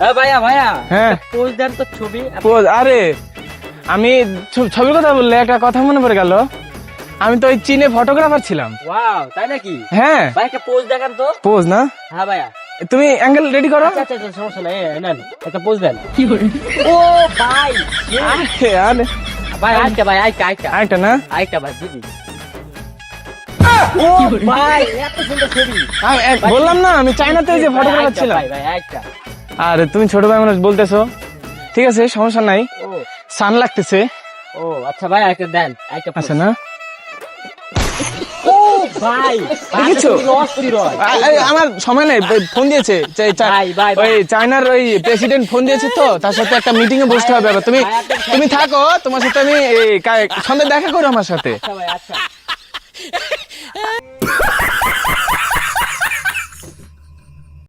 ভাইয়া ভাইয়া হ্যাঁ পোজ দেন তো ছবি। পোজ, আরে আমি ছবির কথা বললে একটা কথা মনে পড়ে গেল, আমি তো ওই চীনে ফটোগ্রাফার ছিলাম। ওয়াও, তাই নাকি? হ্যাঁ ভাই একটা পোজ দেখান তো। পোজ না, হ্যাঁ ভাইয়া। তুমি অ্যাঙ্গেল রেডি করো। আচ্ছা আচ্ছা আচ্ছা, সমস্যা নাই, নেন একটা পোজ দেন। ও ভাই, আরে আরে ভাই আইটা ভাই, আইটা আরেকটা না, আইটা ভাই দিদি। ও ভাই, এত সুন্দর ছবি। বললাম না আমি চাইনাতে যে ফটোগ্রাফার ছিলাম। ভাই ভাই আইটা। আরে তুমি ছোট ভাই মানুষ বলতেছো, ঠিক আছে সমস্যা নাই, ও সান লাগতেছে। ও আচ্ছা ভাই, একটা দেন, আইটা। আচ্ছা না, ও ভাই, দেখেছো? অস্থির হয়। আমার সময় নেই, ফোন দিয়েছে ভাই, ভাই, ওই চায়নার ওই প্রেসিডেন্ট ফোন দিয়েছে, তো তার সাথে একটা মিটিং এ বসতে হবে। আবার তুমি তুমি থাকো, তোমার সাথে আমি সন্ধ্যে দেখা করো আমার সাথে। আচ্ছা ভাই, আচ্ছা।